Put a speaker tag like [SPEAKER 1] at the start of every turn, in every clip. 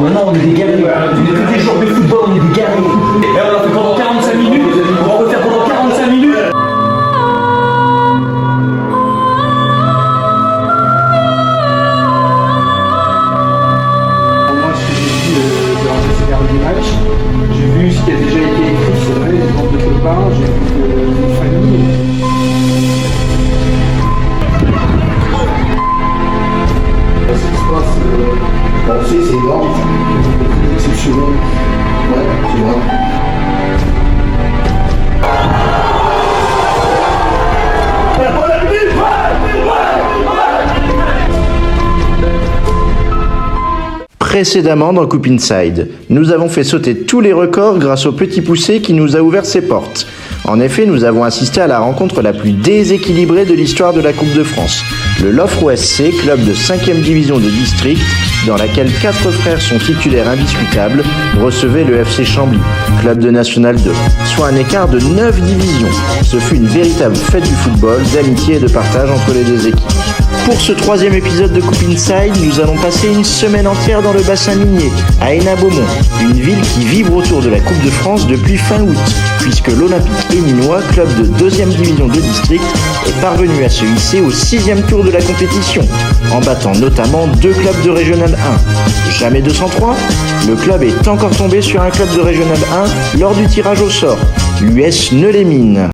[SPEAKER 1] maintenant on est des guerriers. Tous les jours de football, on est des guerriers. Et on l'a fait pendant 45 minutes, on va en refaire pendant 45 minutes.
[SPEAKER 2] Moi, ce que j'ai vu durant ces derniers matchs, j'ai vu ce qui a déjà été écrit sur les bandes de copains, j'ai vu une famille.
[SPEAKER 3] Ce qui se passe, c'est énorme, c'est exceptionnel. Ouais, c'est vrai.
[SPEAKER 4] Précédemment dans Coupe Inside, nous avons fait sauter tous les records grâce au Petit Poucet qui nous a ouvert ses portes. En effet, nous avons assisté à la rencontre la plus déséquilibrée de l'histoire de la Coupe de France. Le Loffre SC, club de 5e division de district, dans laquelle 4 frères sont titulaires indiscutables, recevait le FC Chambly, club de National 2, soit un écart de 9 divisions. Ce fut une véritable fête du football, d'amitié et de partage entre les deux équipes. Pour ce 3e épisode de Coupe Inside, nous allons passer une semaine entière dans le bassin minier, à Hénin-Beaumont, une ville qui vibre autour de la Coupe de France depuis fin août, puisque l'Olympique Héninois, club de 2e division de district, est parvenu à se hisser au 6e tour de la compétition, en battant notamment 2 clubs de Régional 1. Jamais 203, le club est encore tombé sur un club de Régional 1 lors du tirage au sort, l'US Neules-les-Mines.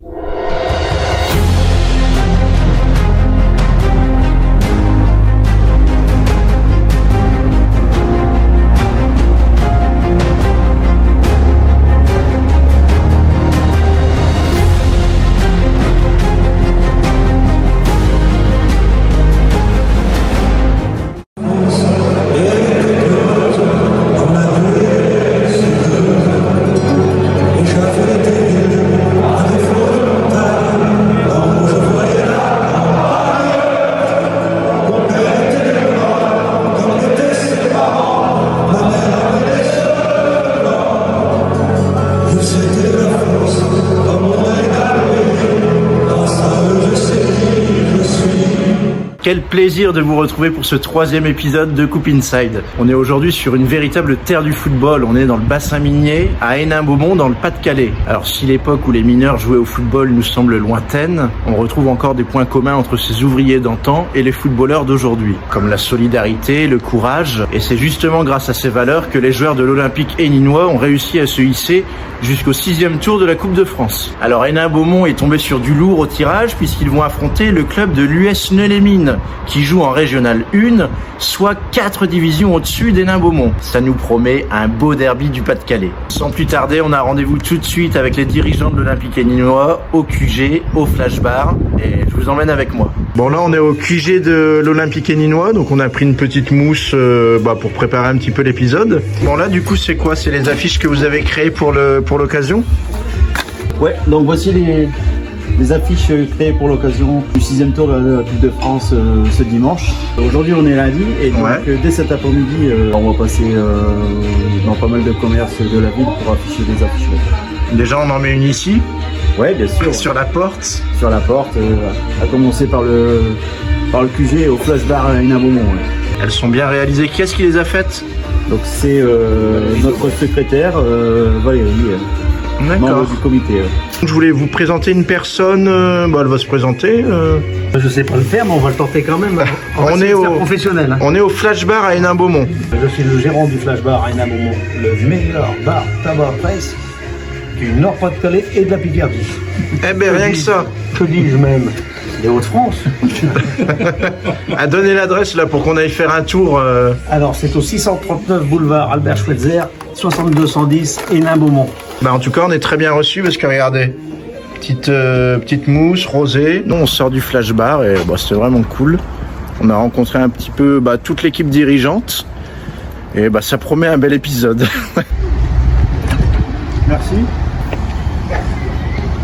[SPEAKER 4] Quel plaisir de vous retrouver pour ce 3e épisode de Coupe Inside. On est aujourd'hui sur une véritable terre du football. On est dans le bassin minier, à Hénin-Beaumont, dans le Pas-de-Calais. Alors si l'époque où les mineurs jouaient au football nous semble lointaine, on retrouve encore des points communs entre ces ouvriers d'antan et les footballeurs d'aujourd'hui, comme la solidarité, le courage. Et c'est justement grâce à ces valeurs que les joueurs de l'Olympique héninois ont réussi à se hisser jusqu'au 6e tour de la Coupe de France. Alors Hénin-Beaumont est tombé sur du lourd au tirage puisqu'ils vont affronter le club de l'US Neules-les-Mines qui joue en Régional 1, soit 4 divisions au-dessus d'Hénin-Beaumont. Ça nous promet un beau derby du Pas-de-Calais. Sans plus tarder, on a rendez-vous tout de suite avec les dirigeants de l'Olympique héninois, au QG, au Flash Bar, et je vous emmène avec moi. Bon là on est au QG de l'Olympique héninois, donc on a pris une petite mousse pour préparer un petit peu l'épisode. Bon là du coup c'est quoi? C'est les affiches que vous avez créées pour l'occasion?
[SPEAKER 5] Ouais, donc voici les affiches créées pour l'occasion du 6e tour de la Coupe de France ce dimanche. Aujourd'hui on est lundi et donc dès cet après-midi on va passer dans pas mal de commerces de la ville pour afficher des affiches.
[SPEAKER 4] Déjà on en met une ici?
[SPEAKER 5] Ouais, bien sûr.
[SPEAKER 4] Sur la porte? Sur
[SPEAKER 5] la porte, à commencer par le QG au Flash Bar à Hénin-Beaumont. Ouais.
[SPEAKER 4] Elles sont bien réalisées. Qui est-ce qui les a faites?
[SPEAKER 5] Donc c'est notre secrétaire Valérie, membre du comité.
[SPEAKER 4] Je voulais vous présenter une personne, elle va se présenter.
[SPEAKER 5] Je sais pas le faire, mais on va le tenter quand même.
[SPEAKER 4] On est
[SPEAKER 5] professionnel.
[SPEAKER 4] On est au Flash Bar à Hénin-Beaumont.
[SPEAKER 5] Je suis le gérant du Flash Bar à Hénin-Beaumont, le meilleur bar tabac presse du Nord-Pas-de-Calais et de la Picardie.
[SPEAKER 4] Eh ben rien que ça.
[SPEAKER 5] Que dis-je même? Les Hauts-de-France.
[SPEAKER 4] À donner l'adresse là pour qu'on aille faire un tour.
[SPEAKER 5] Alors c'est au 639 boulevard Albert Schweitzer, 6210 Hénin-Beaumont.
[SPEAKER 4] En tout cas on est très bien reçus parce que regardez, petite mousse rosée. Nous on sort du Flash Bar et c'est vraiment cool. On a rencontré un petit peu toute l'équipe dirigeante et ça promet un bel épisode.
[SPEAKER 5] Merci.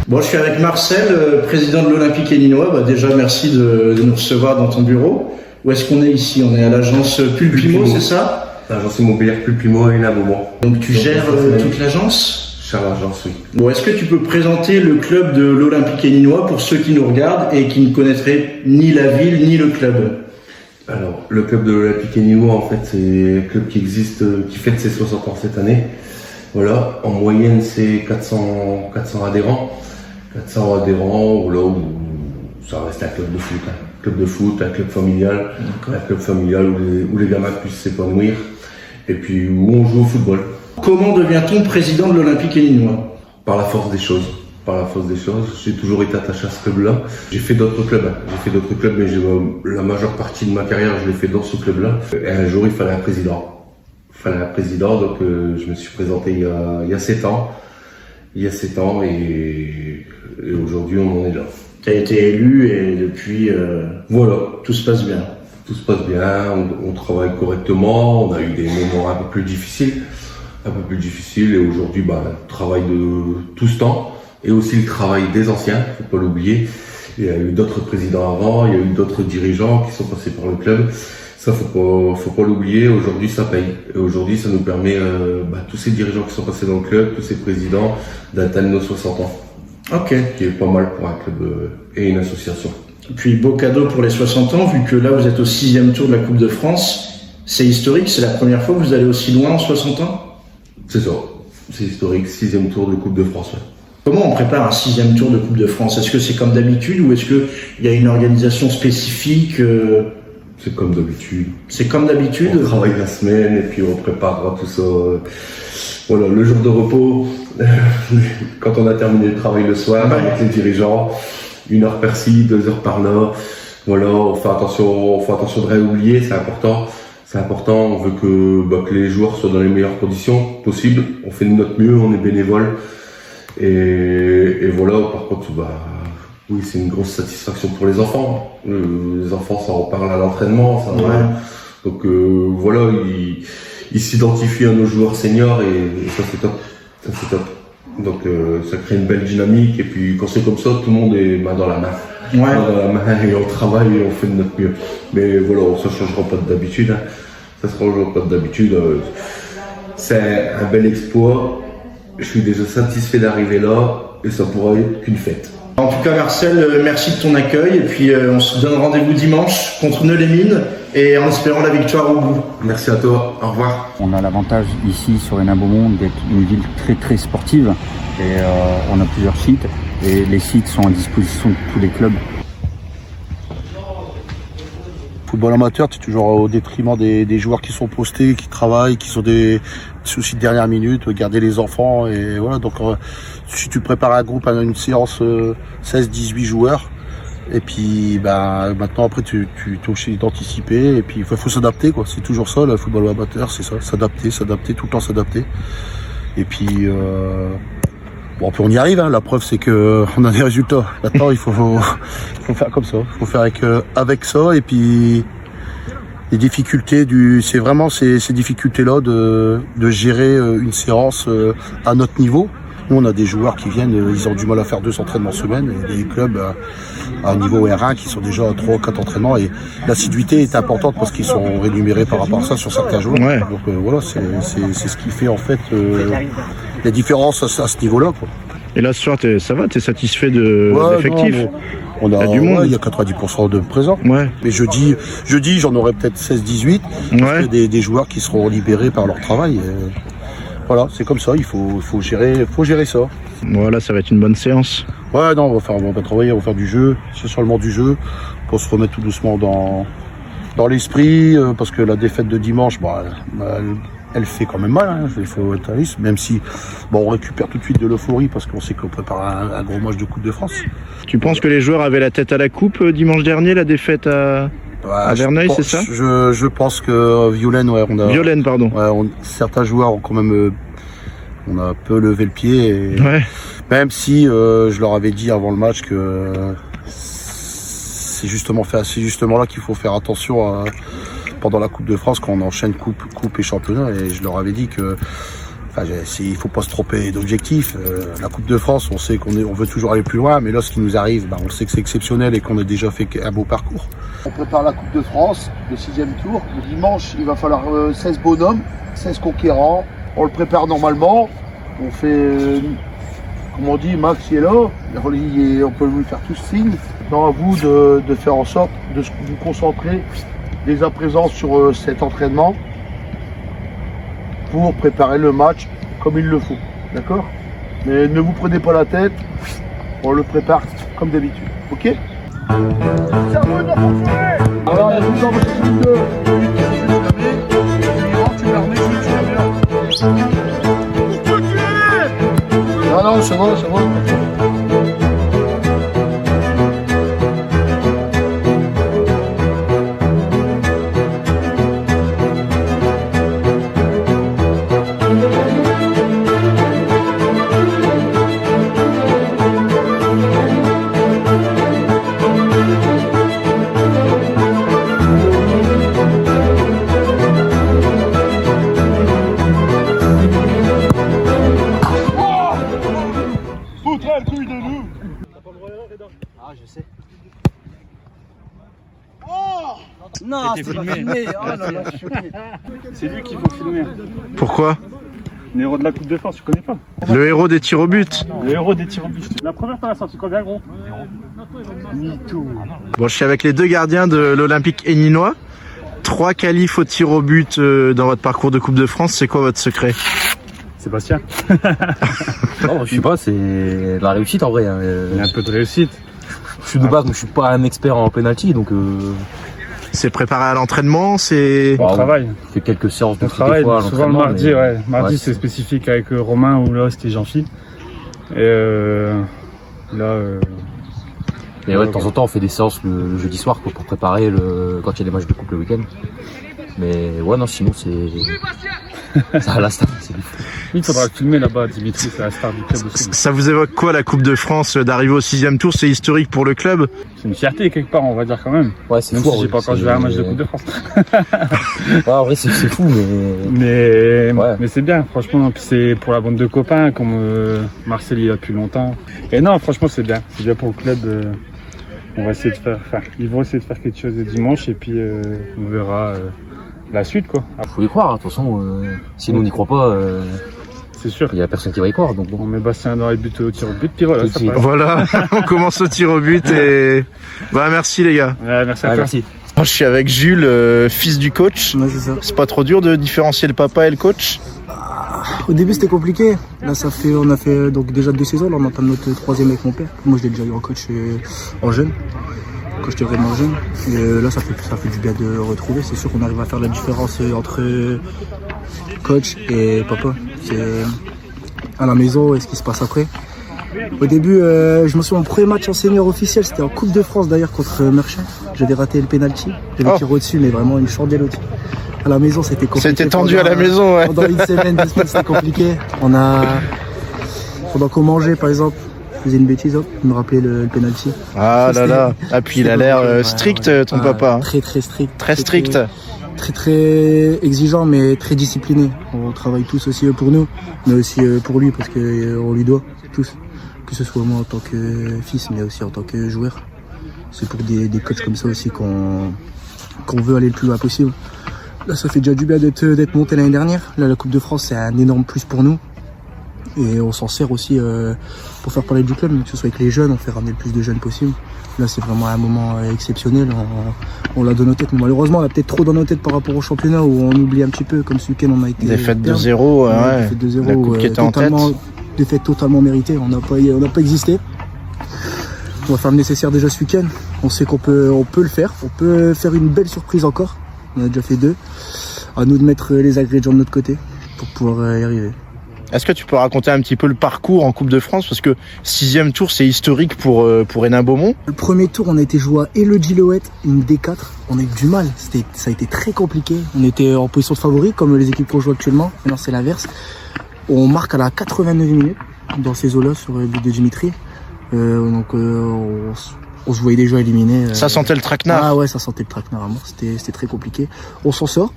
[SPEAKER 4] Bon, je suis avec Marcel, président de l'Olympique héninois. Déjà, merci de nous recevoir dans ton bureau. Où est-ce qu'on est ici? On est à l'agence Pulpimo, c'est ça?
[SPEAKER 6] L'agence immobilière Pulpimo à Hénin-Beaumont.
[SPEAKER 4] Donc tu gères toute l'agence?
[SPEAKER 6] Je gère l'agence, oui.
[SPEAKER 4] Bon, est-ce que tu peux présenter le club de l'Olympique héninois pour ceux qui nous regardent et qui ne connaîtraient ni la ville ni le club?
[SPEAKER 6] Alors, le club de l'Olympique Héninois, en fait, c'est un club qui existe, qui fête ses 60 ans cette année. Voilà, en moyenne, c'est 400 adhérents. 400 adhérents, voilà, où ça reste un club de foot. Un club de foot, un club familial. Un club familial où les gamins puissent s'épanouir. Et puis, où on joue au football.
[SPEAKER 4] Comment devient-on président de l'Olympique Héninois?
[SPEAKER 6] Par la force des choses. Par la force des choses. J'ai toujours été attaché à ce club-là. J'ai fait d'autres clubs. Mais la majeure partie de ma carrière, je l'ai fait dans ce club-là. Et un jour, il fallait un président. Donc je me suis présenté il y a 7 ans. Et aujourd'hui, on en est là.
[SPEAKER 4] Tu as été élu et depuis,
[SPEAKER 6] Voilà.
[SPEAKER 4] tout se passe bien.
[SPEAKER 6] Tout se passe bien, on travaille correctement, on a eu des moments un peu plus difficiles. Et aujourd'hui, le travail de tout ce temps. Et aussi le travail des anciens, faut pas l'oublier. Il y a eu d'autres présidents avant, il y a eu d'autres dirigeants qui sont passés par le club. Ça, faut pas l'oublier. Aujourd'hui, ça paye. Et aujourd'hui, ça nous permet, tous ces dirigeants qui sont passés dans le club, tous ces présidents, d'atteindre nos 60 ans.
[SPEAKER 4] Ok.
[SPEAKER 6] Qui est pas mal pour un club et une association.
[SPEAKER 4] Et puis, beau cadeau pour les 60 ans, vu que là, vous êtes au 6e tour de la Coupe de France. C'est historique, c'est la première fois que vous allez aussi loin en 60 ans?
[SPEAKER 6] C'est ça. C'est historique, 6e tour de Coupe de France. Ouais.
[SPEAKER 4] Comment on prépare un 6e tour de Coupe de France? Est-ce que c'est comme d'habitude ou est-ce qu'il y a une organisation spécifique?
[SPEAKER 6] C'est comme d'habitude.
[SPEAKER 4] C'est comme d'habitude.
[SPEAKER 6] On travaille la semaine et puis on préparera tout ça. Voilà, le jour de repos, quand on a terminé le travail le soir avec les dirigeants, 1 heure par-ci, 2 heures par-là. Voilà, on fait attention de rien oublier, c'est important. C'est important, on veut que les joueurs soient dans les meilleures conditions possibles. On fait de notre mieux, on est bénévole. Et voilà, par contre, oui, c'est une grosse satisfaction pour les enfants. Les enfants, ça reparle à l'entraînement. Donc voilà, ils s'identifient à nos joueurs seniors et ça c'est top. Donc ça crée une belle dynamique et puis quand c'est comme ça, tout le monde est main dans la main.
[SPEAKER 4] Ouais.
[SPEAKER 6] Main dans la main et on travaille et on fait de notre mieux. Mais voilà, ça changera pas d'habitude. Ça se changera pas d'habitude. C'est un bel exploit. Je suis déjà satisfait d'arriver là et ça pourra être qu'une fête.
[SPEAKER 4] En tout cas, Marcel, merci de ton accueil et puis on se donne rendez-vous dimanche contre Neu-les-Mines et en espérant la victoire au bout.
[SPEAKER 6] Merci à toi, au revoir.
[SPEAKER 7] On a l'avantage ici sur Hénin-Beaumont d'être une ville très très sportive et on a plusieurs sites et les sites sont à disposition de tous les clubs.
[SPEAKER 3] Football amateur, c'est toujours au détriment des joueurs qui sont postés, qui travaillent, qui sont des soucis de dernière minute, garder les enfants et voilà. Donc si tu prépares un groupe à une séance 16-18 joueurs et puis maintenant après tu es obligé d'anticiper et puis il faut s'adapter quoi. C'est toujours ça le football amateur, c'est ça, s'adapter, tout le temps s'adapter. Et puis puis on y arrive, la preuve c'est que on a des résultats. Maintenant il faut faire comme ça, il faut faire avec ça et puis les difficultés c'est vraiment ces difficultés-là de gérer une séance à notre niveau. Nous on a des joueurs qui viennent, ils ont du mal à faire 2 entraînements semaine et des clubs à un niveau R1 qui sont déjà à 3 ou 4 entraînements et l'assiduité est importante parce qu'ils sont rémunérés par rapport à ça sur certains jours.
[SPEAKER 4] Ouais.
[SPEAKER 3] Donc voilà, c'est ce qui fait en fait la différence à ce niveau-là quoi.
[SPEAKER 4] Et là ce soir, ça va, t'es satisfait de l'effectif?
[SPEAKER 3] On a,
[SPEAKER 4] il y a du monde.
[SPEAKER 3] Il y a 90% de présents.
[SPEAKER 4] Ouais.
[SPEAKER 3] Mais jeudi, j'en aurai peut-être 16-18. Parce qu'il y a des joueurs qui seront libérés par leur travail. Voilà, c'est comme ça, il faut gérer ça.
[SPEAKER 4] Voilà, ça va être une bonne séance.
[SPEAKER 3] Ouais, non, on va travailler, on va faire du jeu, c'est seulement du jeu, pour se remettre tout doucement dans l'esprit, parce que la défaite de dimanche, elle fait quand même mal, il faut être réaliste, même si on récupère tout de suite de l'euphorie parce qu'on sait qu'on prépare un gros match de Coupe de France.
[SPEAKER 4] Tu penses que les joueurs avaient la tête à la coupe dimanche dernier, la défaite à Verneuil, c'est ça?
[SPEAKER 3] Je pense que Violaine,
[SPEAKER 4] Violaine, pardon.
[SPEAKER 3] Ouais, certains joueurs ont quand même on a un peu levé le pied et même si je leur avais dit avant le match que c'est justement là qu'il faut faire attention pendant la Coupe de France quand on enchaîne coupe et championnat et je leur avais dit que il faut pas se tromper d'objectif. La Coupe de France, on sait on veut toujours aller plus loin, mais là ce qui nous arrive, on sait que c'est exceptionnel et qu'on a déjà fait un beau parcours.
[SPEAKER 8] On prépare la Coupe de France, le 6e tour. Le dimanche, il va falloir 16 bonhommes, 16 conquérants. On le prépare normalement. On fait, comme on dit, Max est là. On peut lui faire tous signe. Non, à vous de faire en sorte de vous concentrer dès à présent sur cet entraînement pour préparer le match comme il le faut. D'accord? Mais ne vous prenez pas la tête, on le prépare comme d'habitude. Ok? Alors, il y a tout non, c'est bon, c'est bon.
[SPEAKER 5] Ah, je sais.
[SPEAKER 2] Non, c'est pas filmé. Oh là là, je suis choqué. C'est lui qu'il faut filmer.
[SPEAKER 4] Pourquoi?
[SPEAKER 2] Le héros de la Coupe de France, tu connais pas?
[SPEAKER 4] Le héros des tirs au but.
[SPEAKER 2] Le héros des tirs au but. La première fois, la sortie combien, gros? Tout.
[SPEAKER 4] Bon, je suis avec les deux gardiens de l'Olympique Héninois. 3 qualifs au tir au but dans votre parcours de Coupe de France. C'est quoi votre secret?
[SPEAKER 2] Sébastien.
[SPEAKER 9] Non, je sais pas, c'est la réussite en vrai. Hein.
[SPEAKER 2] Il y a un peu de réussite.
[SPEAKER 9] Je suis de base, mais je suis pas un expert en penalty, donc.
[SPEAKER 4] C'est préparé à l'entraînement, c'est.
[SPEAKER 2] On travaille.
[SPEAKER 9] On fait quelques séances de
[SPEAKER 2] on travaille,
[SPEAKER 9] fois,
[SPEAKER 2] souvent le mardi,
[SPEAKER 9] mais...
[SPEAKER 2] ouais. Mardi, c'est spécifique avec Romain ou là c'était Jean-Phi. Et là.
[SPEAKER 9] Et ouais, de temps en temps, on fait des séances le jeudi soir quoi, pour préparer quand il y a des matchs de coupe le week-end. Mais ouais, non, sinon c'est. Ça à la star, c'est du fou.
[SPEAKER 2] Il faudra le filmer là-bas, Dimitri, c'est la star du club aussi.
[SPEAKER 4] Ça vous évoque quoi la Coupe de France d'arriver au 6e tour? C'est historique pour le club?
[SPEAKER 2] C'est une fierté quelque part, on va dire quand même.
[SPEAKER 9] Ouais, c'est
[SPEAKER 2] même
[SPEAKER 9] fou.
[SPEAKER 2] Si j'ai pas encore joué à un match de Coupe de France.
[SPEAKER 9] Ouais, en vrai, c'est fou,
[SPEAKER 2] mais c'est bien, franchement. Puis c'est pour la bande de copains, comme Marcel il a depuis longtemps. Et non, franchement, c'est bien. C'est bien pour le club. On va essayer de faire. Enfin, ils vont essayer de faire quelque chose le dimanche et puis on verra la suite, quoi.
[SPEAKER 9] Faut y croire, de toute façon. Si nous on n'y croit pas.
[SPEAKER 2] C'est sûr.
[SPEAKER 9] Il y a personne qui va y croire, donc bon.
[SPEAKER 2] On met Bastien dans les buts au tir au but, puis voilà.
[SPEAKER 4] Voilà, on commence au tir au but et. Bah, merci les gars.
[SPEAKER 2] Ouais, merci à toi.
[SPEAKER 9] Merci.
[SPEAKER 4] Je suis avec Jules, fils du coach.
[SPEAKER 10] Ouais, c'est ça.
[SPEAKER 4] C'est pas trop dur de différencier le papa et le coach?
[SPEAKER 10] Au début c'était compliqué. Là on a fait donc déjà 2 saisons. Là on entame notre 3e avec mon père. Moi je l'ai déjà eu en coach en jeune. Quand j'étais vraiment jeune. Et là ça fait du bien de retrouver. C'est sûr qu'on arrive à faire la différence entre coach et papa. C'est à la maison et ce qui se passe après. Au début, je me souviens, mon premier match en senior officiel, c'était en Coupe de France d'ailleurs contre Merchant. J'avais raté le penalty. J'avais tiré au-dessus, mais vraiment une chandelle au-dessus. À la maison, c'était compliqué.
[SPEAKER 4] C'était tendu à la maison, ouais.
[SPEAKER 10] Pendant une semaine, 2 semaines, c'était compliqué. Pendant qu'on mangeait, par exemple, je faisais une bêtise, hop, je me rappelais le penalty.
[SPEAKER 4] Ah là là. Ah, puis il a l'air strict, ton papa. Hein.
[SPEAKER 10] Très strict.
[SPEAKER 4] Très strict.
[SPEAKER 10] Très exigeant, mais très discipliné. On travaille tous aussi pour nous, mais aussi pour lui, parce qu'on lui doit, tous. Que ce soit moi en tant que fils, mais aussi en tant que joueur. C'est pour des coachs comme ça aussi qu'on veut aller le plus loin possible. Là, ça fait déjà du bien d'être monté l'année dernière. Là, la Coupe de France, c'est un énorme plus pour nous. Et on s'en sert aussi pour faire parler du club, que ce soit avec les jeunes, on fait ramener le plus de jeunes possible. Là, c'est vraiment un moment exceptionnel. On l'a dans nos têtes. Malheureusement, on l'a peut-être trop dans nos têtes par rapport au championnat où on oublie un petit peu, comme ce week-end, on a été.
[SPEAKER 4] Défaite 2-0, ouais.
[SPEAKER 10] Défaite 2-0,
[SPEAKER 4] la coupe qui était en tête.
[SPEAKER 10] Défaite totalement méritée. On n'a pas existé. On va faire le nécessaire déjà ce week-end. On sait qu'on peut le faire. On peut faire une belle surprise encore. On a déjà fait 2. À nous de mettre les ingrédients de notre côté pour pouvoir y arriver.
[SPEAKER 4] Est-ce que tu peux raconter un petit peu le parcours en Coupe de France? Parce que 6e tour, c'est historique pour Hénin-Beaumont.
[SPEAKER 10] Le premier tour, on a été joué à Elodie-Loët, une D4. On a eu du mal. Ça a été très compliqué. On était en position de favori, comme les équipes qu'on joue actuellement. Maintenant, c'est l'inverse. On marque à la 89e minute dans ces eaux-là sur le but de Dimitri. On se voyait déjà éliminé.
[SPEAKER 4] Ça sentait le traquenard.
[SPEAKER 10] Ah ouais, ça sentait le traquenard à mort. C'était très compliqué. On s'en sort.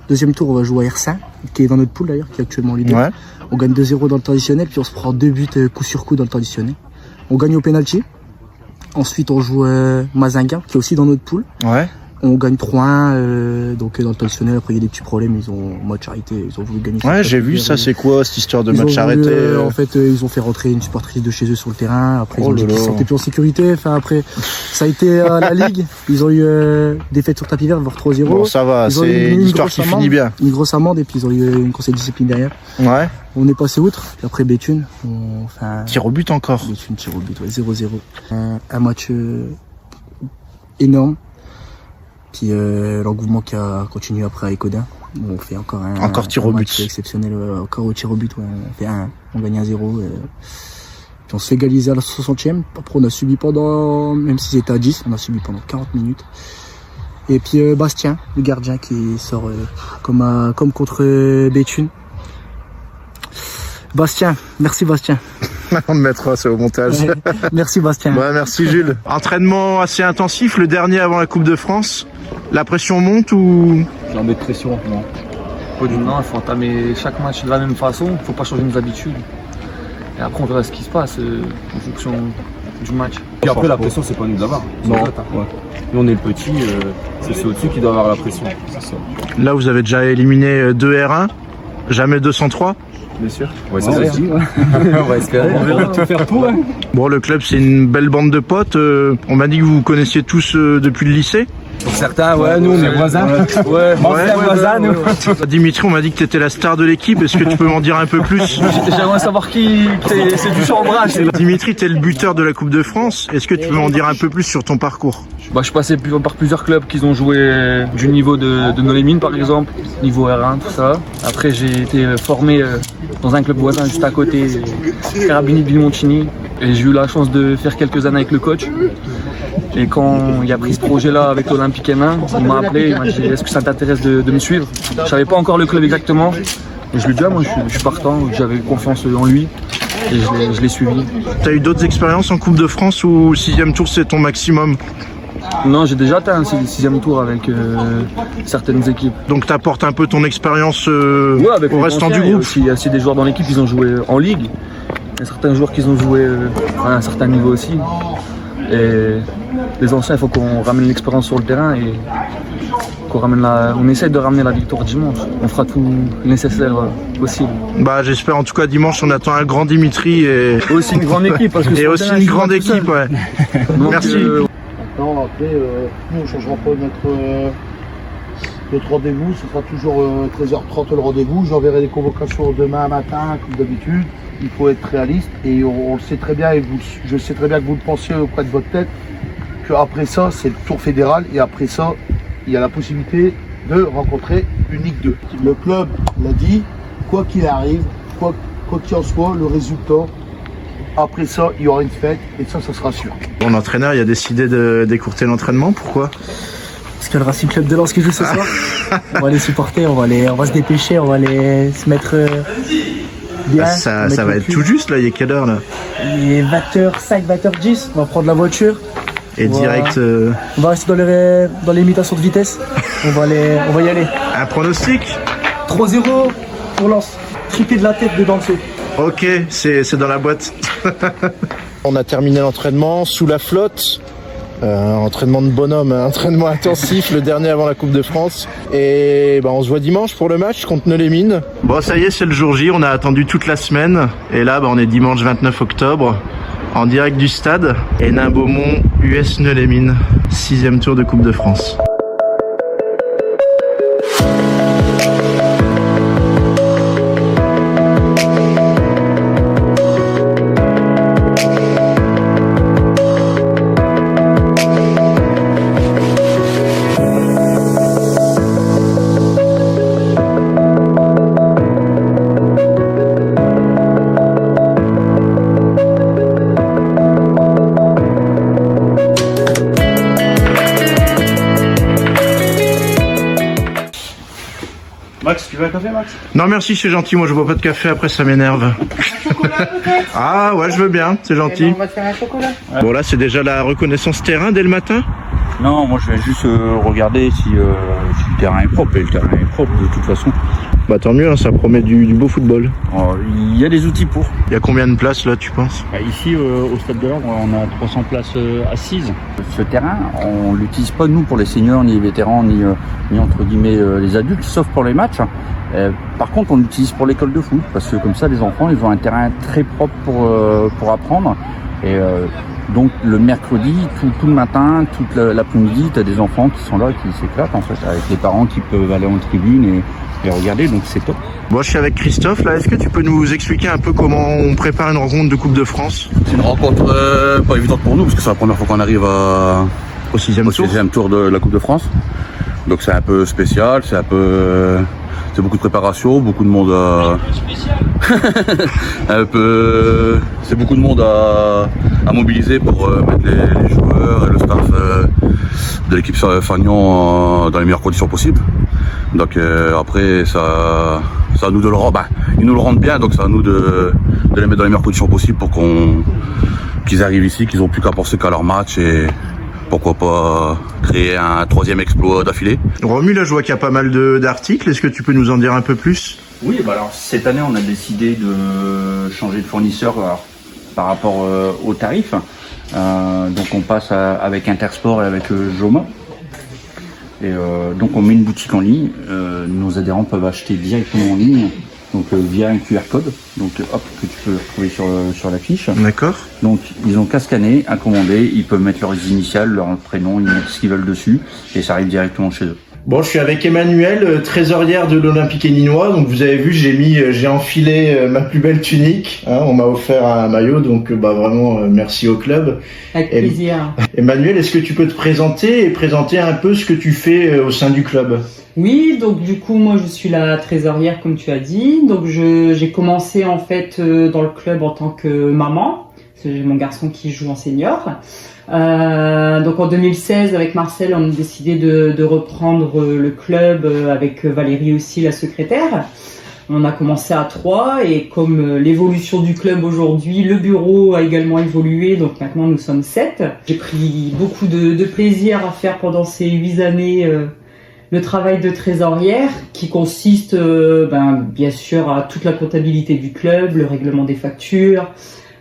[SPEAKER 10] Deuxième tour, on va jouer à R5, qui est dans notre poule d'ailleurs, qui est actuellement leader. Ouais. On gagne 2-0 dans le temps additionnel, puis on se prend 2 buts coup sur coup dans le temps additionnel. On gagne au penalty. Ensuite, on joue Mazinga, qui est aussi dans notre poule.
[SPEAKER 4] Ouais.
[SPEAKER 10] On gagne 3-1, donc dans le traditionnel, après il y a des petits problèmes, ils ont, en mode charité, ils ont voulu gagner.
[SPEAKER 4] Ouais, j'ai vu ça, c'est quoi cette histoire de
[SPEAKER 10] Ils
[SPEAKER 4] match
[SPEAKER 10] ont voulu,
[SPEAKER 4] arrêté
[SPEAKER 10] En fait, ils ont fait rentrer une supportrice de chez eux sur le terrain, après ils ont dit qu'ils se sentaient plus en sécurité, enfin après, ça a été la Ligue, ils ont eu défaite sur tapis vert, voire 3-0.
[SPEAKER 4] Bon, ça va, c'est une histoire qui finit bien.
[SPEAKER 10] Une grosse amende, et puis ils ont eu une conseil de discipline derrière.
[SPEAKER 4] Ouais.
[SPEAKER 10] On est passé outre, puis après Béthune,
[SPEAKER 4] tir au but encore.
[SPEAKER 10] Béthune, tir au but, ouais, 0-0. Un match énorme. Puis l'engouement qui a continué après à Ecodin. On fait encore
[SPEAKER 4] tir au but
[SPEAKER 10] exceptionnel, encore au tir au but. Ouais. On fait on gagne 1-0. Puis on se fait égaliser à la 60e. Après on a subi pendant, même si c'était à 10, on a subi pendant 40 minutes. Et puis Bastien, le gardien qui sort comme contre Béthune. Bastien, merci Bastien.
[SPEAKER 4] On le mettra, c'est au montage.
[SPEAKER 10] Ouais. Merci Bastien.
[SPEAKER 4] Ouais, merci Jules. Entraînement assez intensif, le dernier avant la Coupe de France. La pression monte ou...
[SPEAKER 1] J'en mets de pression, non. Non, il faut entamer chaque match de la même façon, il ne faut pas changer nos habitudes. Et après on verra ce qui se passe en fonction du match.
[SPEAKER 11] Et après la pression c'est pas nous d'avoir. Non. Ouais. Nous on est le petit, c'est au-dessus qui doit avoir la pression. Ça.
[SPEAKER 4] Là vous avez déjà éliminé 2 R1, jamais 203.
[SPEAKER 11] Bien sûr. On va essayer.
[SPEAKER 1] On va espérer. On verra tout faire pour.
[SPEAKER 4] Bon, le club, c'est une belle bande de potes. On m'a dit que vous vous connaissiez tous depuis le lycée.
[SPEAKER 1] Pour certains, ouais, nous on est voisins. Ouais, voisins, nous.
[SPEAKER 4] Dimitri, on m'a dit que tu étais la star de l'équipe. Est-ce que tu peux m'en dire un peu plus?
[SPEAKER 1] J'aimerais savoir qui c'est du chambrage.
[SPEAKER 4] Dimitri, tu es le buteur de la Coupe de France. Est-ce que tu peux m'en dire un peu plus sur ton parcours?
[SPEAKER 1] Je suis passé par plusieurs clubs qui ont joué du niveau de Nolémine par exemple, niveau R1, tout ça. Après j'ai été formé dans un club voisin juste à côté, Carabini de Villemontini. Et j'ai eu la chance de faire quelques années avec le coach. Et quand il a pris ce projet-là avec l'Olympique M1, il m'a appelé, il m'a dit est-ce que ça t'intéresse de me suivre? Je savais pas encore le club exactement. Et je lui ai dit moi je suis partant, j'avais confiance en lui. Et je l'ai suivi.
[SPEAKER 4] Tu as eu d'autres expériences en Coupe de France ou 6e tour c'est ton maximum?
[SPEAKER 1] Non, j'ai déjà atteint un 6e tour avec certaines équipes.
[SPEAKER 4] Donc tu apportes un peu ton expérience au restant du groupe?
[SPEAKER 1] Il y a aussi des joueurs dans l'équipe qui ont joué en Ligue. Il y a certains joueurs qui ont joué à un certain niveau aussi. Et les anciens, il faut qu'on ramène l'expérience sur le terrain et on essaie de ramener la victoire dimanche. On fera tout le nécessaire possible.
[SPEAKER 4] Bah, j'espère en tout cas dimanche, on attend un grand Dimitri et
[SPEAKER 1] aussi une grande équipe. Parce que
[SPEAKER 4] et aussi une grande équipe, ouais.
[SPEAKER 1] Donc,
[SPEAKER 4] merci.
[SPEAKER 8] Maintenant, après, nous on ne changera pas notre rendez-vous, ce sera toujours 13h30 le rendez-vous. J'enverrai des convocations demain matin, comme d'habitude. Il faut être réaliste et on le sait très bien, et je sais très bien que vous le pensiez auprès de votre tête, qu'après ça, c'est le tour fédéral et après ça, il y a la possibilité de rencontrer une Ligue 2. Le club l'a dit, quoi qu'il arrive, quoi qu'il en soit, le résultat, après ça, il y aura une fête et ça sera sûr.
[SPEAKER 4] Bon, l'entraîneur, il a décidé d'écourter l'entraînement, pourquoi?
[SPEAKER 10] Parce que le Racing Club de Lens qui joue ce soir, on va les supporter, on va se dépêcher, on va aller se mettre bien.
[SPEAKER 4] Ça va être tout juste là, il est quelle heure là?
[SPEAKER 10] Il est 20h05, 20h10, on va prendre la voiture.
[SPEAKER 4] Et direct...
[SPEAKER 10] On va rester dans les imitations de vitesse, on va y aller.
[SPEAKER 4] Un pronostic?
[SPEAKER 10] 3-0 pour Lens, triplé de la tête de danser.
[SPEAKER 4] Ok, c'est dans la boîte. On a terminé l'entraînement sous la flotte. Entraînement de bonhomme, entraînement intensif, le dernier avant la Coupe de France. Et on se voit dimanche pour le match contre Nolémine. Bon, ça y est, c'est le jour J, on a attendu toute la semaine. Et là, on est dimanche 29 octobre, en direct du stade. Hénin-Beaumont, US Nolémine, 6e tour de Coupe de France.
[SPEAKER 2] Max, tu veux un café, Max?
[SPEAKER 4] Non merci, c'est gentil, moi je bois pas de café, après ça m'énerve.
[SPEAKER 12] Un chocolat peut-être?
[SPEAKER 4] Ah ouais, je veux bien, c'est gentil.
[SPEAKER 12] On va te faire un chocolat.
[SPEAKER 4] Bon là c'est déjà la reconnaissance terrain dès le matin.
[SPEAKER 7] Non, moi je vais juste regarder si le terrain est propre, et le terrain est propre de toute façon.
[SPEAKER 4] Bah tant mieux, hein, ça promet du beau football.
[SPEAKER 7] Il y a des outils pour.
[SPEAKER 4] Il y a combien de places là, tu penses?
[SPEAKER 7] Ici, au Stade de l'Ordre, on a 300 places assises. Ce terrain, on l'utilise pas nous pour les seniors, ni les vétérans, ni entre guillemets les adultes, sauf pour les matchs. Par contre, on l'utilise pour l'école de foot, parce que comme ça, les enfants, ils ont un terrain très propre pour apprendre. Et donc le mercredi, tout le matin, toute l'après-midi, tu as des enfants qui sont là, qui s'éclatent en fait, avec les parents qui peuvent aller en tribune et regarder, donc c'est top.
[SPEAKER 4] Moi je suis avec Christophe là, est-ce que tu peux nous expliquer un peu comment on prépare une rencontre de Coupe de France?
[SPEAKER 12] C'est une rencontre pas évidente pour nous, parce que c'est la première fois qu'on arrive
[SPEAKER 4] au sixième
[SPEAKER 12] tour de la Coupe de France. Donc c'est un peu spécial, c'est beaucoup de préparation, beaucoup de monde c'est beaucoup de monde à mobiliser pour mettre les joueurs et le staff de l'équipe Fagnon dans les meilleures conditions possibles. Donc après ça à nous de le rendre, ils nous le rendent bien, donc c'est à nous de les mettre dans les meilleures conditions possibles pour qu'ils arrivent ici, qu'ils n'ont plus qu'à penser qu'à leur match et pourquoi pas créer un 3e exploit d'affilée.
[SPEAKER 4] Romu, là je vois qu'il y a pas mal d'articles, est-ce que tu peux nous en dire un peu plus?
[SPEAKER 7] Oui, alors cette année on a décidé de changer de fournisseur par rapport aux tarifs. Donc on passe avec Intersport et avec Joma. Et donc on met une boutique en ligne, nos adhérents peuvent acheter directement en ligne. Donc via un QR code, donc hop, que tu peux retrouver sur la fiche.
[SPEAKER 4] D'accord.
[SPEAKER 7] Donc ils ont qu'à scanner, à commander, ils peuvent mettre leurs initiales, leur prénom, ils mettent ce qu'ils veulent dessus et ça arrive directement chez eux.
[SPEAKER 4] Bon, je suis avec Emmanuel, trésorière de l'Olympique Héninois. Donc vous avez vu, j'ai enfilé ma plus belle tunique. Hein, on m'a offert un maillot, donc vraiment merci au club.
[SPEAKER 13] Avec plaisir.
[SPEAKER 4] Emmanuel, est-ce que tu peux te présenter et présenter un peu ce que tu fais au sein du club?
[SPEAKER 13] Oui, donc du coup moi je suis la trésorière comme tu as dit. Donc j'ai commencé en fait dans le club en tant que maman. J'ai mon garçon qui joue en senior. Donc en 2016 avec Marcel on a décidé de reprendre le club avec Valérie aussi la secrétaire. On a commencé à 3 et comme l'évolution du club aujourd'hui, le bureau a également évolué, donc maintenant nous sommes 7. J'ai pris beaucoup de plaisir à faire pendant ces 8 années le travail de trésorière qui consiste bien sûr à toute la comptabilité du club, le règlement des factures,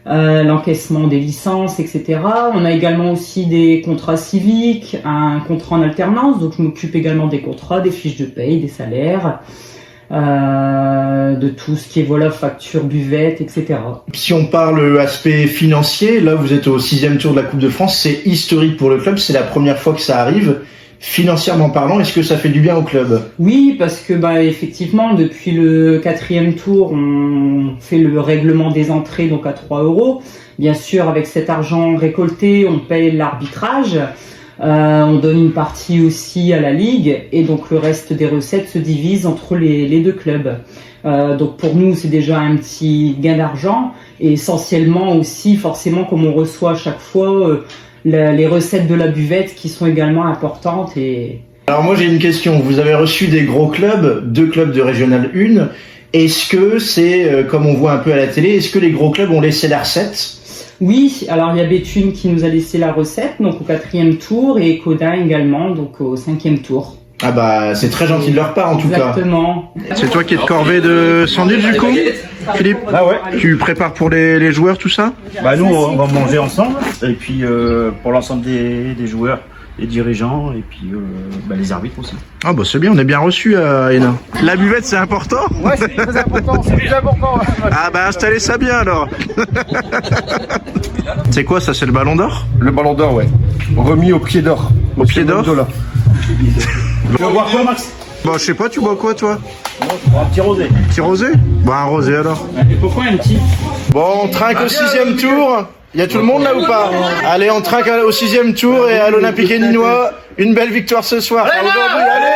[SPEAKER 13] l'encaissement des licences, etc. On a également aussi des contrats civiques, un contrat en alternance, donc je m'occupe également des contrats, des fiches de paye, des salaires, de tout ce qui est facture, buvette, etc.
[SPEAKER 4] Si on parle aspect financier, là vous êtes au 6e tour de la Coupe de France, c'est historique pour le club, c'est la première fois que ça arrive. Financièrement parlant, est-ce que ça fait du bien au club?
[SPEAKER 13] Oui, parce que effectivement, depuis le 4e tour, on fait le règlement des entrées donc à 3 €. Bien sûr, avec cet argent récolté, on paye l'arbitrage. On donne une partie aussi à la ligue et donc le reste des recettes se divise entre les deux clubs. Donc pour nous, c'est déjà un petit gain d'argent et essentiellement aussi, forcément, comme on reçoit à chaque fois les recettes de la buvette qui sont également importantes.
[SPEAKER 4] Alors moi j'ai une question, vous avez reçu des gros clubs, 2 clubs de Régional 1, est-ce que c'est, comme on voit un peu à la télé, est-ce que les gros clubs ont laissé la recette?
[SPEAKER 13] Oui, alors il y a Béthune qui nous a laissé la recette, donc au 4e tour, et Codin également, donc au 5e tour.
[SPEAKER 4] Ah c'est très gentil de leur part en tout cas.
[SPEAKER 13] Exactement.
[SPEAKER 4] C'est toi qui es de corvée de sandwich du coup, Philippe?
[SPEAKER 2] Ah ouais.
[SPEAKER 4] Tu prépares pour les joueurs tout ça?
[SPEAKER 5] Nous on va manger ensemble et puis pour l'ensemble des joueurs, les dirigeants et puis les arbitres aussi.
[SPEAKER 4] Ah c'est bien, on est bien reçus à Hénin. La buvette c'est important?
[SPEAKER 1] Ouais, c'est très important, c'est plus important.
[SPEAKER 4] Installez ça bien alors. C'est quoi ça, c'est le ballon d'or?
[SPEAKER 6] Le ballon d'or, ouais. Remis au pied d'or.
[SPEAKER 4] Au pied d'or?
[SPEAKER 5] Tu vas boire quoi, Max?
[SPEAKER 4] Je sais pas, tu bois quoi toi?
[SPEAKER 5] Un petit rosé.
[SPEAKER 4] Petit rosé? Un rosé alors.
[SPEAKER 13] Et pourquoi un petit?
[SPEAKER 4] Bon, on trinque au 6e tour. Il y a tout le monde là ou pas? Allez, on trinque au 6e tour et à l'Olympique Héninois. Une belle victoire ce soir. Aujourd'hui, allez!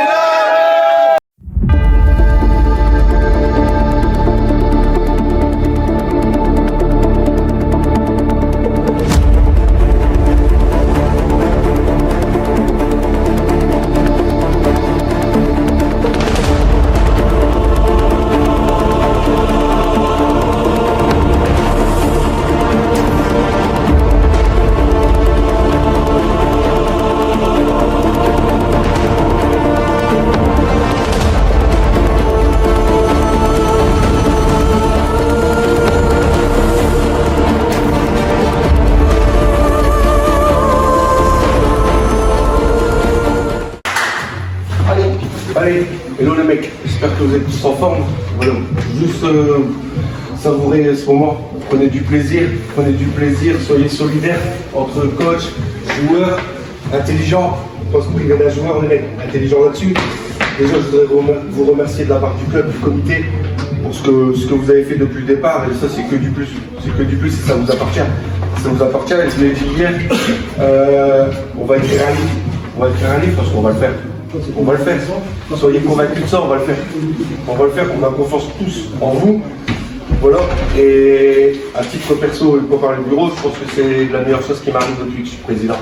[SPEAKER 6] que vous êtes tous en forme. Voilà. Juste savourez ce moment, prenez du plaisir, soyez solidaires entre coach, joueurs, intelligents. Je pense que vous êtes un joueur, on est intelligent là-dessus. Déjà, je voudrais vous remercier de la part du club, du comité, pour ce que vous avez fait depuis le départ. Et ça, c'est que du plus. C'est que du plus et ça vous appartient. Ça vous appartient. Et je l'ai dit hier, on va écrire un livre. On va écrire un livre parce qu'on va le faire. On va le faire. Soyez convaincus de ça, on va le faire. On va le faire, on a confiance tous en vous. Voilà. Et à titre perso et pour parler du bureau, je pense que c'est la meilleure chose qui m'arrive depuis que je suis président.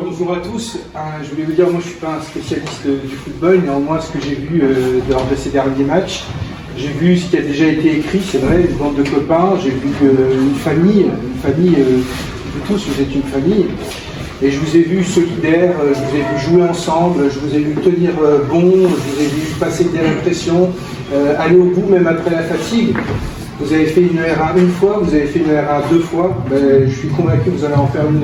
[SPEAKER 14] Bonjour à tous. Je voulais vous dire, moi je ne suis pas un spécialiste du football, néanmoins ce que j'ai vu lors de ces derniers matchs, j'ai vu ce qui a déjà été écrit, c'est vrai, une bande de copains, j'ai vu une famille, vous tous, vous êtes une famille, et je vous ai vu solidaires, je vous ai vu jouer ensemble, je vous ai vu tenir bon, je vous ai vu passer des impressions, aller au bout même après la fatigue. Vous avez fait une R1 une fois, vous avez fait une R1 deux fois, je suis convaincu que vous allez en faire une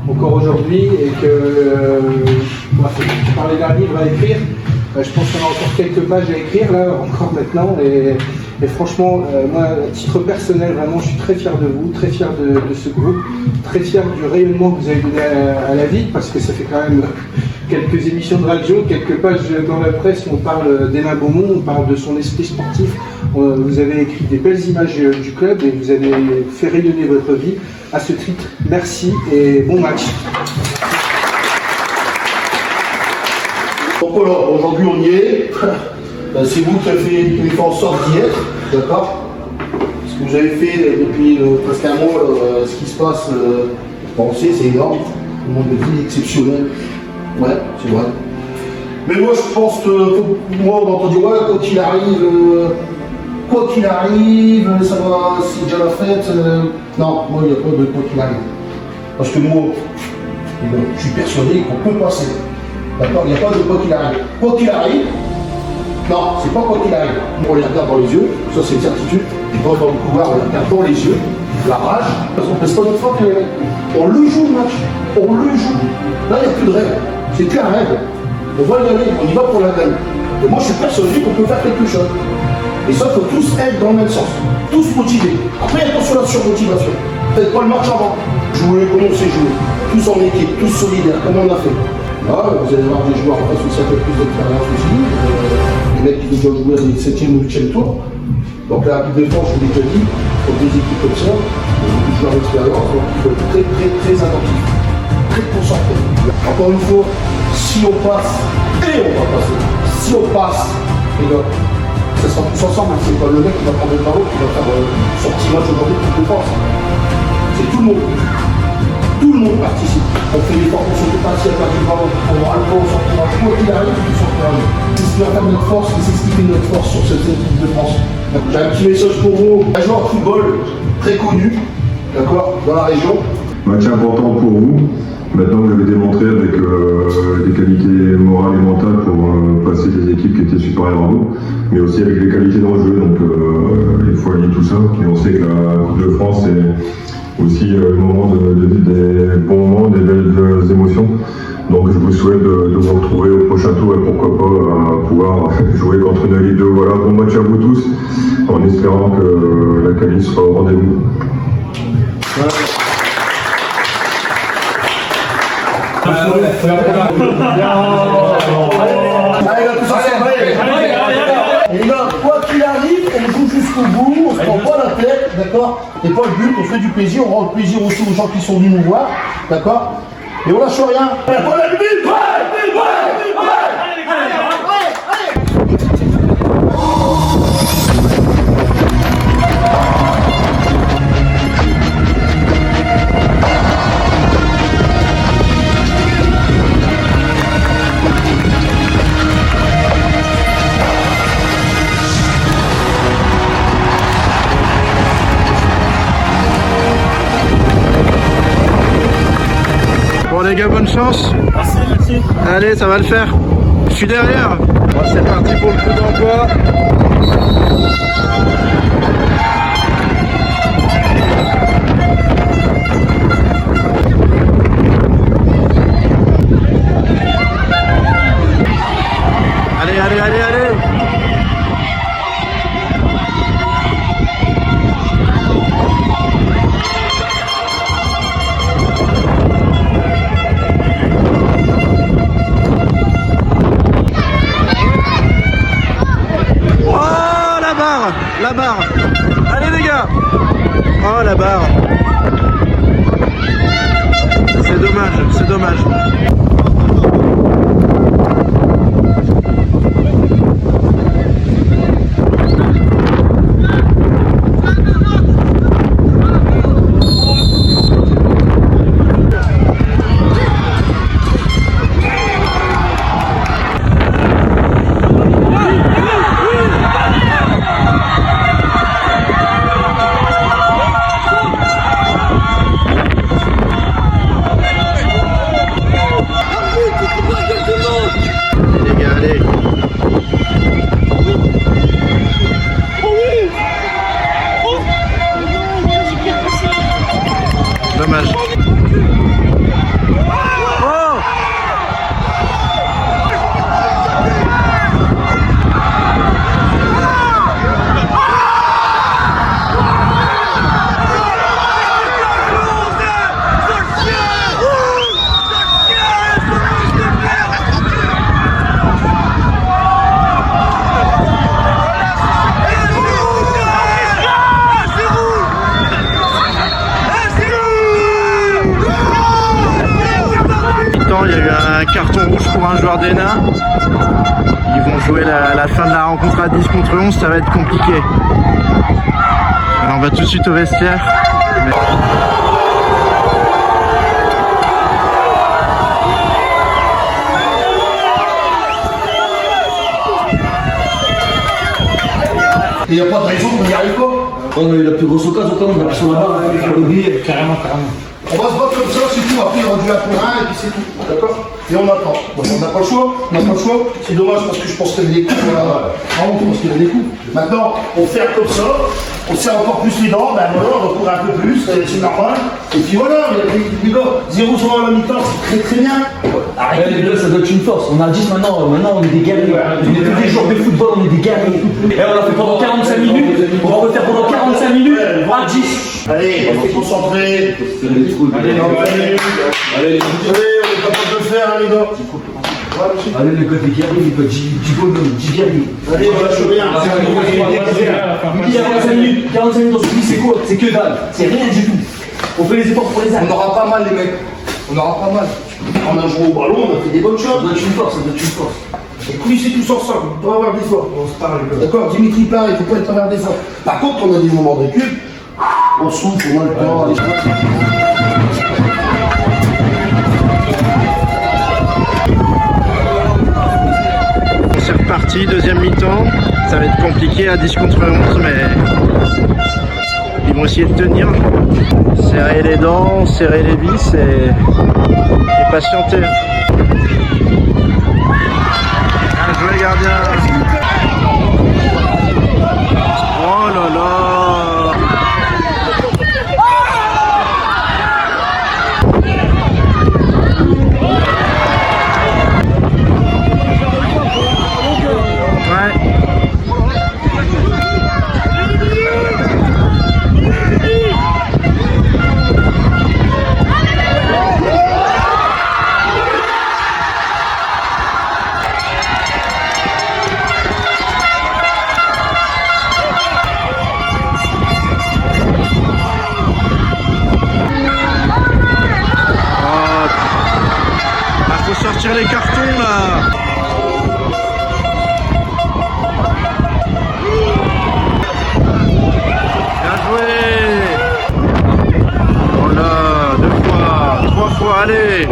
[SPEAKER 14] encore aujourd'hui et que je parlais d'un livre à écrire, je pense qu'on a encore quelques pages à écrire là, encore maintenant et franchement, moi à titre personnel vraiment je suis très fier de vous, très fier de ce groupe, très fier du rayonnement que vous avez donné à la ville parce que ça fait quand même quelques émissions de radio, quelques pages dans la presse où on parle d'Hénin Beaumont, on parle de son esprit sportif, vous avez écrit des belles images du club et vous avez fait rayonner votre vie. À ce titre, merci et bon match.
[SPEAKER 8] Donc voilà, aujourd'hui on y est. C'est vous qui avez fait en sorte d'y être, d'accord? Ce que vous avez fait depuis presque un mois, ce qui se passe, bon, c'est énorme. Le monde de vie exceptionnel. Ouais, c'est vrai. Mais moi je pense que moi on entend dire ouais, quoi qu'il arrive, ça va, c'est déjà la fête. Non, moi il n'y a pas de quoi qu'il arrive. Parce que moi, je suis persuadé qu'on peut passer. D'accord? Il n'y a pas de quoi qu'il arrive. Quoi qu'il arrive, non, c'est pas quoi qu'il arrive. On les regarde dans les yeux, ça c'est une certitude. Et quand on va au couloir, on les regarde dans les yeux, la rage, parce qu'on ne passe pas notre fois que on le joue le match. On le joue. Là, il n'y a plus de rêve. C'est qu'un rêve. On va y aller, on y va pour la gagne. Et moi je suis persuadé qu'on peut faire quelque chose. Et ça, il faut tous être dans le même sens. Tous motivés. Après, attention à la surmotivation. Faites pas le match avant. Jouez comme on sait jouer. Tous en équipe, tous solidaires, comme on a fait. Là, vous allez avoir des joueurs en face aussi un peu plus d'expérience aussi. Les mecs qui ont déjà joué dans le 7e ou 8e tour. Donc la rapide défense, je vous l'ai déjà dit, pour des équipes comme ça, beaucoup de joueurs d'expérience, donc il faut être très très très attentif, très concentré. Encore une fois, si on passe, et on va passer, si on passe, et là, ça sera tous ensemble, c'est pas le mec qui va prendre le ballon, qui va faire son petit match aujourd'hui pour défense. C'est tout le monde. Tout le monde participe. On fait l'effort pour se dépasser à partir du ballon. On aura le temps, on sortira. Quoi qu'il arrive, on sortira. C'est ce qui va faire notre force et c'est ce qui fait notre force sur cette équipe de France. J'ai un petit message pour vous. Un joueur de football très connu, d'accord, dans la région.
[SPEAKER 15] Match important pour vous. Maintenant, vous l'avez démontré avec des qualités morales et mentales pour passer des équipes qui étaient supérieures à vous, mais aussi avec les qualités d'enjeu. Donc, il faut allier tout ça. Et on sait que la Coupe de France est aussi le moment des bons moments, des belles émotions. Donc, je vous souhaite de vous retrouver au prochain tour et pourquoi pas pouvoir jouer contre une Ligue 2. Voilà, bon match à vous tous, en espérant que la qualité sera au rendez-vous.
[SPEAKER 8] Et là, quoi qu'il arrive, on joue jusqu'au bout, on se prend pas la tête, d'accord? Et pas le but, on fait du plaisir, on rend le plaisir aussi aux gens qui sont venus nous voir, d'accord? Et on lâche rien. Voilà le but!
[SPEAKER 4] Bon les gars, bonne chance.
[SPEAKER 14] Merci, merci.
[SPEAKER 4] Allez, ça va le faire. Je suis derrière. Bon, c'est parti pour le coup d'envoi. Allez, allez, allez, allez. La barre. Allez les gars. Oh la barre. C'est dommage, c'est dommage. Dommage. Oh! Il y a eu un carton rouge pour un joueur d'ENA. Ils vont jouer la fin de la rencontre à 10 contre 11, ça va être compliqué. Alors on va tout de suite au vestiaire.
[SPEAKER 8] Il n'y a pas de raison qu'on n'y arrive pas.
[SPEAKER 16] On a eu la plus grosse occasion quand même, on a sur la barre, il faut l'oublier. Carrément.
[SPEAKER 8] On va se battre comme ça, c'est tout. Après, il rendu là pour un et puis c'est tout. D'accord? Et on attend. Donc, on n'a pas le choix. C'est dommage parce que je pense qu'il y avait des coups. Vraiment, je pense qu'il y avait des coups. Maintenant, on fait comme ça. On serre encore plus les dents. Ben voilà, on recourt un peu plus. C'est normal. Et puis voilà, les gars, 0-0 à la mi-temps, c'est très bien.
[SPEAKER 16] Arrêtez, les gars, ça doit être une force. On a 10 maintenant. Maintenant, on est des guerriers. On est plus des joueurs de football, on est des guerriers. Et on l'a fait pendant 45 minutes. On va refaire pendant 45 minutes à 10.
[SPEAKER 8] Allez, on est concentré. Allez, on est capable de le faire, les gars.
[SPEAKER 16] Allez, les gars, des guerriers, les gars, 10 bonhommes, 10 guerriers.
[SPEAKER 8] Allez, on lâche rien.
[SPEAKER 16] 45 minutes dans ce pays, c'est quoi? C'est que dalle. C'est rien du tout. On fait les efforts pour les armes.
[SPEAKER 8] On aura pas mal, les mecs. On aura pas mal. On a joué au ballon, on a fait des bonnes choses.
[SPEAKER 16] Ça doit être une force, ça doit être une force.
[SPEAKER 8] Écoutez, tous ensemble, il faut pas avoir d'efforts. On se parle, d'accord? Dimitri part, il faut pas être travers d'efforts. Par contre, on a des moments de récup. On souffle, on a le temps.
[SPEAKER 4] C'est reparti, deuxième mi-temps. Ça va être compliqué à 10 contre 11, mais ils vont essayer de tenir. Serrer les dents, serrer les vis et patienter. Bien joué, gardien. Oh là là. Sortir les cartons là. Bien joué. Oh là, 2 fois, 3 fois, allez.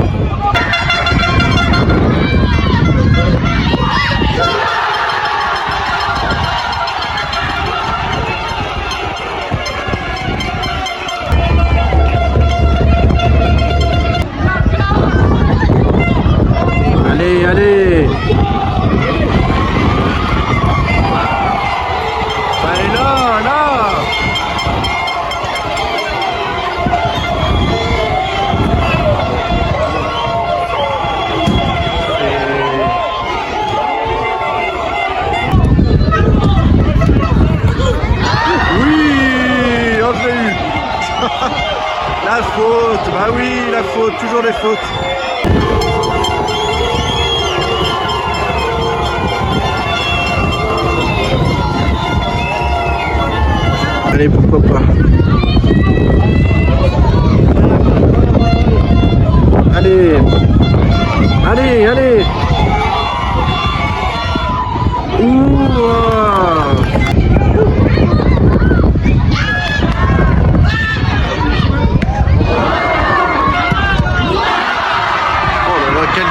[SPEAKER 4] Allez. Allez là. Oui, on l'a eu. La faute, bah oui, la faute, toujours des fautes. Allez, pourquoi pas. Allez. Allez, allez. Ouah. Oh là là, quel...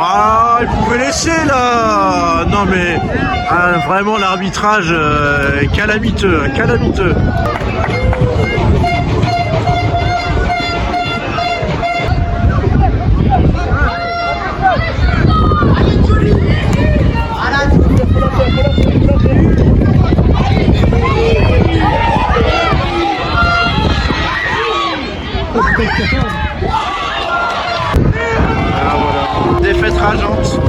[SPEAKER 4] Ah, il pouvait laisser là. Non mais vraiment l'arbitrage calamiteux, calamiteux. Ah, voilà. Défaite rageante.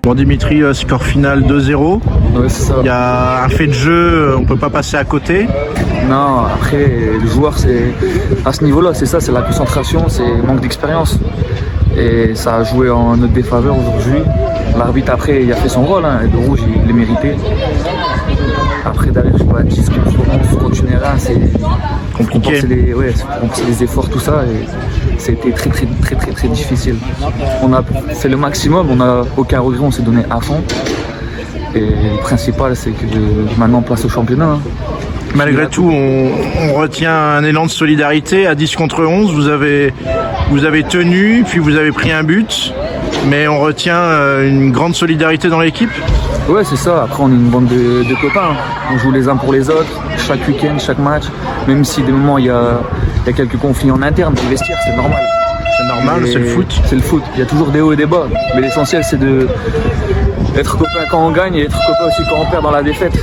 [SPEAKER 4] Bon Dimitri, score final 2-0.
[SPEAKER 1] Ouais, c'est ça.
[SPEAKER 4] Il y a un fait de jeu, on peut pas passer à côté.
[SPEAKER 1] Non, après, le joueur, c'est à ce niveau-là, c'est ça, c'est la concentration, c'est le manque d'expérience. Et ça a joué en notre défaveur aujourd'hui. L'arbitre, après, il a fait son rôle, hein, le rouge, il l'a mérité. Après, derrière, je sais pas, 10 contre une erreur, c'est
[SPEAKER 4] compliqué.
[SPEAKER 1] Compenser les efforts, tout ça. Et c'était très difficile. On a fait le maximum, on n'a aucun regret, on s'est donné à fond. Et le principal, c'est que maintenant on place au championnat. Hein.
[SPEAKER 4] Malgré tout, on retient un élan de solidarité à 10 contre 11. Vous avez tenu, puis vous avez pris un but, mais on retient une grande solidarité dans l'équipe.
[SPEAKER 1] Ouais, c'est ça. Après, on est une bande de copains. On joue les uns pour les autres, chaque week-end, chaque match. Même si des moments il y a quelques conflits en interne, les vestiaires, c'est normal.
[SPEAKER 4] C'est normal, c'est le foot.
[SPEAKER 1] C'est le foot. Il y a toujours des hauts et des bas. Mais l'essentiel, c'est d'être copain quand on gagne et être copain aussi quand on perd dans la défaite.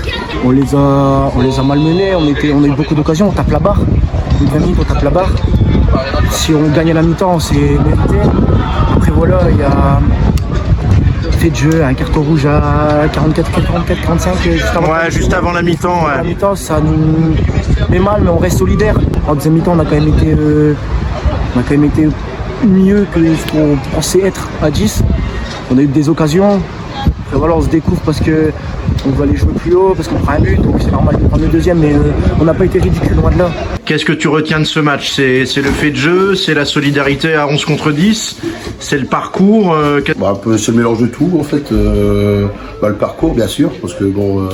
[SPEAKER 10] On les a malmenés, on a eu beaucoup d'occasions, on tape la barre. Une 20 minutes, on tape la barre. Si on gagne à la mi-temps, c'est mérité. Après voilà, il y a fait de jeu, un carton rouge à 45
[SPEAKER 4] juste avant la mi-temps.
[SPEAKER 10] La mi-temps, ça nous met mal, mais on reste solidaire. En deuxième mi-temps, on a quand même été mieux que ce qu'on pensait être à 10. On a eu des occasions. Après voilà, on se découvre parce que on va aller jouer plus haut, parce qu'on prend un but, donc c'est normal de prendre le deuxième, mais on n'a pas été ridicule, loin de là.
[SPEAKER 4] Qu'est-ce que tu retiens de ce match? C'est le fait de jeu, c'est la solidarité à 11 contre 10, c'est le parcours
[SPEAKER 3] c'est le mélange de tout en fait. Le parcours bien sûr, parce que bon,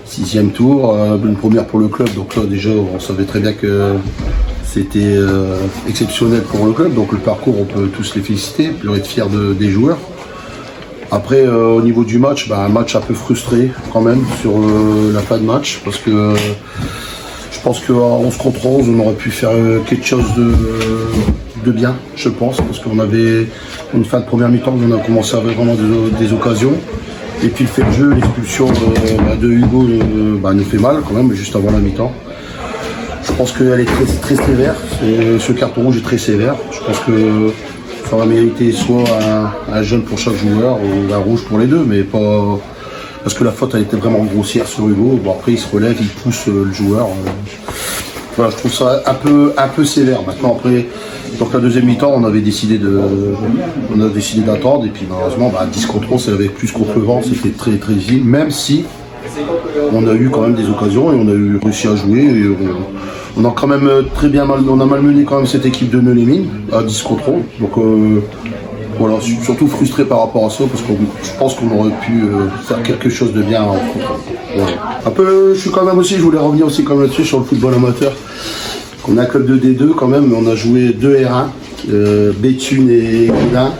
[SPEAKER 3] 6e tour, une première pour le club, donc là déjà on savait très bien que c'était exceptionnel pour le club, donc le parcours on peut tous les féliciter, puis être fiers des joueurs. Après, au niveau du match, un match un peu frustré quand même sur la fin de match, parce que je pense qu'à 11 contre 11, on aurait pu faire quelque chose de bien, je pense, parce qu'on avait une fin de première mi-temps, on a commencé à avoir vraiment des occasions. Et puis le fait de jeu, l'expulsion de Hugo nous fait mal quand même, juste avant la mi-temps. Je pense qu'elle est très sévère. Ce carton rouge est très sévère. Je pense que ça va mériter soit un jaune pour chaque joueur ou un rouge pour les deux, mais pas parce que la faute a été vraiment grossière sur Hugo. Bon, après il se relève, il pousse le joueur. Voilà, je trouve ça un peu sévère. Maintenant après, donc la deuxième mi-temps, on a décidé d'attendre et puis malheureusement 10 contre 11, c'est avec plus contre le vent, c'était très difficile, même si on a eu quand même des occasions et on a réussi à jouer. Et on a quand même on a malmené quand même cette équipe de Neulémine à 10 contre 11. Donc voilà, je suis surtout frustré par rapport à ça parce que je pense qu'on aurait pu faire quelque chose de bien en contre. Voilà. Un peu, je voulais revenir aussi comme là-dessus sur le football amateur. On a un club de D2 quand même, mais on a joué 2 R1, Béthune et Gaudin.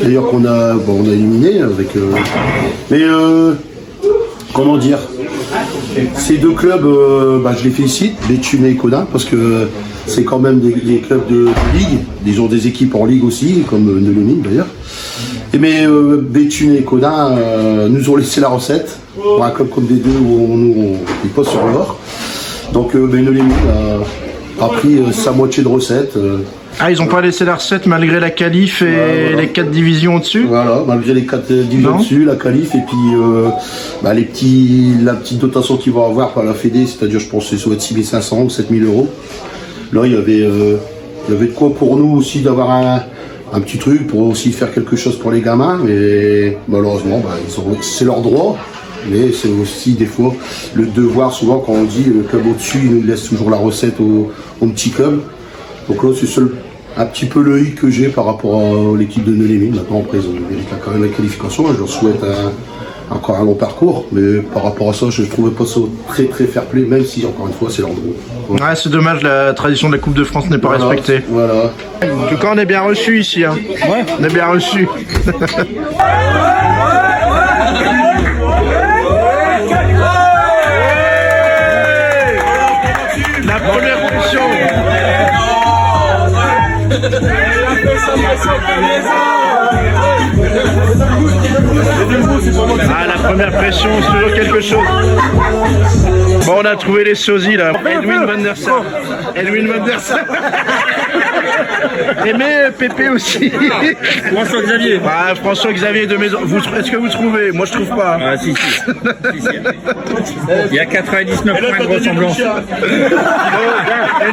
[SPEAKER 3] D'ailleurs qu'on a éliminé avec. Comment dire, ces deux clubs, je les félicite, Béthune et Gaudin, parce que c'est quand même des clubs de ligue. Ils ont des équipes en ligue aussi, comme Neulémine d'ailleurs. Mais Béthune et Gaudin nous ont laissé la recette pour un club comme D2 où ils posent sur l'or. Donc Neulémine a pris sa moitié de recette.
[SPEAKER 4] Ah, ils n'ont pas laissé la recette malgré la qualif et les 4 divisions au-dessus?
[SPEAKER 3] Voilà, malgré les 4 divisions au-dessus, la qualif et puis la petite dotation qu'ils vont avoir par la Fédé, c'est-à-dire je pense que ça va être 6 500 ou 7 000 euros. Là, il y avait de quoi pour nous aussi d'avoir un petit truc pour aussi faire quelque chose pour les gamins, mais malheureusement, c'est leur droit. Mais c'est aussi des fois le devoir, souvent quand on dit le club au-dessus, il nous laisse toujours la recette au petit club. Donc là, c'est un petit peu l'œil que j'ai par rapport à l'équipe de Neulémine. Maintenant, après, ils méritent quand même la qualification. Je leur souhaite encore un long parcours. Mais par rapport à ça, je ne trouvais pas ça très fair-play, même si, encore une fois, c'est leur droit.
[SPEAKER 4] Ouais, c'est dommage, la tradition de la Coupe de France n'est pas respectée.
[SPEAKER 3] Voilà.
[SPEAKER 4] En tout cas, on est bien reçus ici. Hein. Ouais. On est bien reçus. La première pression. Ah, la première pression, c'est toujours quelque chose. Bon, on a trouvé les sosies là. Edwin Van der Sar. Et Pépé aussi.
[SPEAKER 16] François Xavier.
[SPEAKER 4] Ah, François Xavier de Maison. Est-ce que vous trouvez? Moi je trouve pas.
[SPEAKER 16] Ah si. Il y a 99 points de ressemblance.
[SPEAKER 4] Le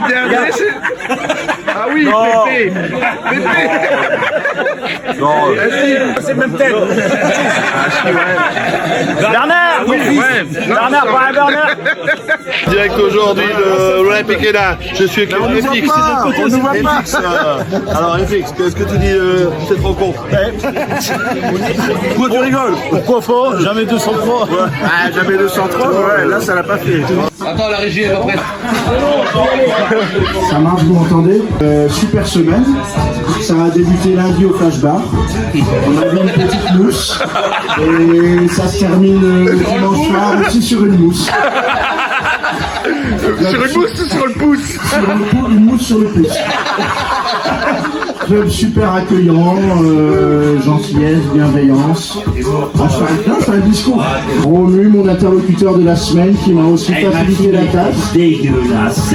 [SPEAKER 4] dernier, c'est... Ah oui, Pépé.
[SPEAKER 16] Non. C'est même tête. Bernard. Bernard, pas Bernard.
[SPEAKER 3] Direct aujourd'hui de l'Olympique Hénin. Je suis avec FX.
[SPEAKER 8] On ne voit pas.
[SPEAKER 3] Alors FX, qu'est-ce que tu dis de cette rencontre? Pourquoi tu rigoles?
[SPEAKER 8] Pourquoi pas? Jamais 203.
[SPEAKER 3] Ah, jamais 203, ouais, là ça l'a pas fait.
[SPEAKER 16] Attends, la régie est pas prête.
[SPEAKER 8] Ça marche, vous m'entendez? Super semaine. Ça a débuté lundi au Flash Bar. On a vu une petite mousse. Et ça se termine dimanche soir aussi sur une mousse.
[SPEAKER 4] Sur une mousse ou sur le pouce?
[SPEAKER 8] Une mousse sur le pouce. Club super accueillant, gentillesse, bienveillance. C'est un discours. Romu, mon interlocuteur de la semaine, qui m'a aussi facilité la tâche.
[SPEAKER 16] Dégueulasse.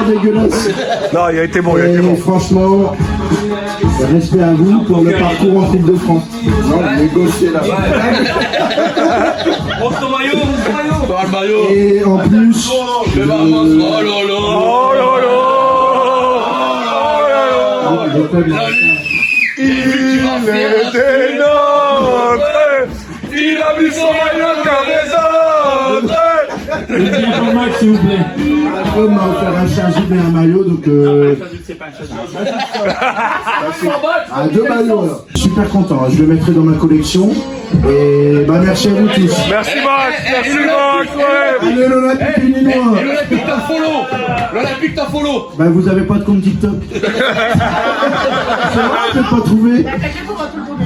[SPEAKER 8] Dégueulasse.
[SPEAKER 3] Non, il a été bon, il a été bon.
[SPEAKER 8] Franchement, respect à vous pour le parcours en Coupe de France. Non, négocier là.
[SPEAKER 16] Montre ton maillot.
[SPEAKER 8] Et en plus,
[SPEAKER 4] Il était nôtre. Il a mis son maillot comme les autres.
[SPEAKER 8] pour Max, s'il vous plaît. On m'a offert un chargé et un maillot, donc ah, 2 maillots alors. Super content, je le mettrai dans ma collection. Et bah merci à vous tous.
[SPEAKER 4] Merci Max, merci Max, ouais.
[SPEAKER 8] Allez l'Olympique Péninois.
[SPEAKER 16] L'Olympique t'en follow. L'Olympique t'en follow.
[SPEAKER 8] Bah vous avez pas de compte TikTok. C'est vrai, je peux pas trouver.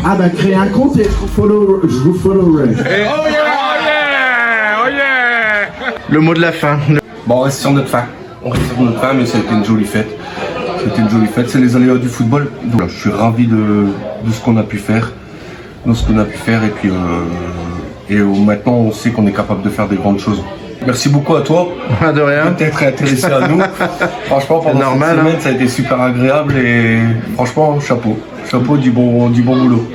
[SPEAKER 8] Ah bah créez un compte et je vous followerai.
[SPEAKER 4] Oh yeah, oh yeah, oh yeah. Le mot de la fin.
[SPEAKER 6] Bon, on reste sur notre fin. On reste sur notre fin, mais ça a été une jolie fête. C'était une jolie fête, c'est les aléas du football. Donc, je suis ravi de ce qu'on a pu faire. Et puis maintenant on sait qu'on est capable de faire des grandes choses. Merci beaucoup à toi.
[SPEAKER 4] De rien.
[SPEAKER 6] D'être intéressé à nous. Franchement, pendant cette semaine, ça a été super agréable et franchement, chapeau. Chapeau du bon boulot.